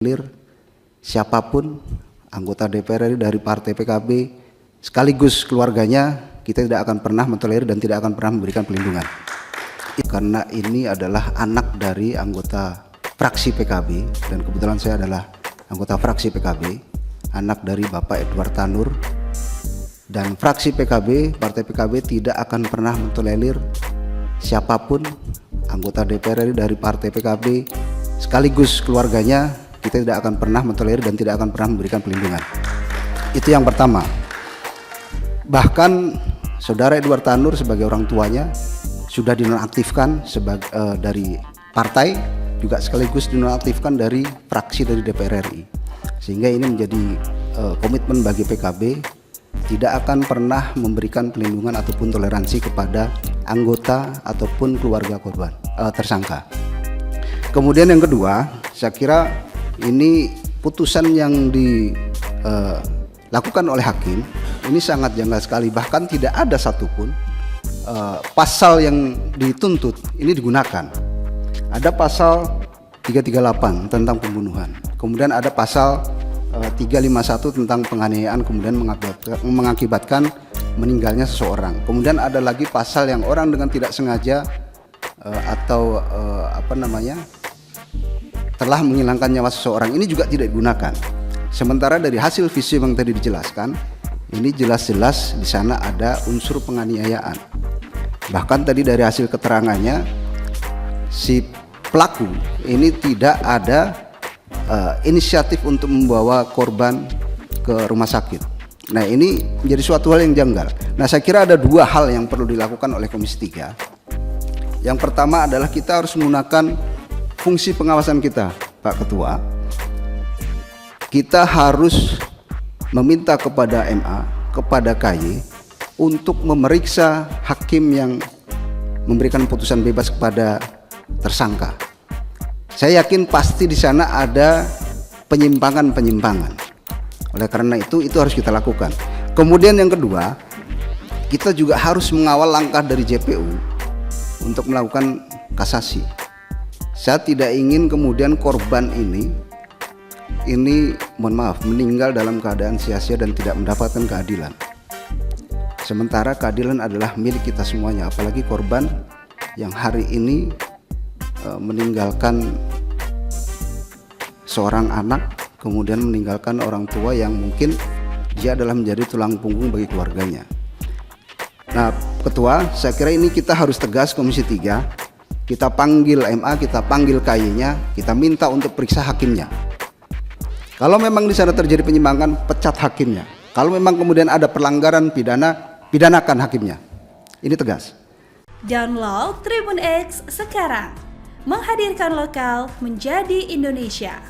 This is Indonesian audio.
tolerir siapapun anggota DPR RI dari partai PKB sekaligus keluarganya, kita tidak akan pernah mentolerir dan tidak akan pernah memberikan pelindungan. Karena ini adalah anak dari anggota fraksi PKB dan kebetulan saya adalah anggota fraksi PKB, anak dari Bapak Edward Tanur, dan fraksi PKB, partai PKB tidak akan pernah mentolerir siapapun anggota DPR RI dari partai PKB sekaligus keluarganya, kita tidak akan pernah mentolerir dan tidak akan pernah memberikan pelindungan. Itu yang pertama. Bahkan saudara Edward Tanur sebagai orang tuanya sudah dinonaktifkan dari partai, juga sekaligus dinonaktifkan dari fraksi dari DPR RI. Sehingga ini menjadi komitmen bagi PKB, tidak akan pernah memberikan pelindungan ataupun toleransi kepada anggota ataupun keluarga korban tersangka. Kemudian yang kedua, saya kira ini putusan yang dilakukan oleh hakim ini sangat janggal sekali, bahkan tidak ada satupun pasal yang dituntut ini digunakan. Ada pasal 338 tentang pembunuhan, kemudian ada pasal 351 tentang penganiayaan kemudian mengakibatkan meninggalnya seseorang, kemudian ada lagi pasal yang orang dengan tidak sengaja atau telah menghilangkan nyawa seseorang, ini juga tidak digunakan. Sementara dari hasil visum yang tadi dijelaskan, ini jelas-jelas di sana ada unsur penganiayaan. Bahkan tadi dari hasil keterangannya, si pelaku ini tidak ada inisiatif untuk membawa korban ke rumah sakit. Nah, ini menjadi suatu hal yang janggal. Nah, saya kira ada dua hal yang perlu dilakukan oleh Komisi 3. Yang pertama adalah kita harus menggunakan fungsi pengawasan kita, Pak Ketua. Kita harus meminta kepada MA, kepada KY untuk memeriksa hakim yang memberikan putusan bebas kepada tersangka. Saya yakin pasti di sana ada penyimpangan-penyimpangan. Oleh karena itu harus kita lakukan. Kemudian yang kedua, kita juga harus mengawal langkah dari JPU untuk melakukan kasasi. Saya tidak ingin kemudian korban ini mohon maaf meninggal dalam keadaan sia-sia dan tidak mendapatkan keadilan. Sementara keadilan adalah milik kita semuanya, apalagi korban yang hari ini meninggalkan seorang anak, kemudian meninggalkan orang tua yang mungkin dia adalah menjadi tulang punggung bagi keluarganya. Nah, Ketua, saya kira ini kita harus tegas, Komisi 3. Kita panggil MA, kita panggil KY-nya, kita minta untuk periksa hakimnya. Kalau memang di sana terjadi penyimpangan, pecat hakimnya. Kalau memang kemudian ada pelanggaran pidana, pidanakan hakimnya. Ini tegas. Download Tribun X sekarang, menghadirkan lokal menjadi Indonesia.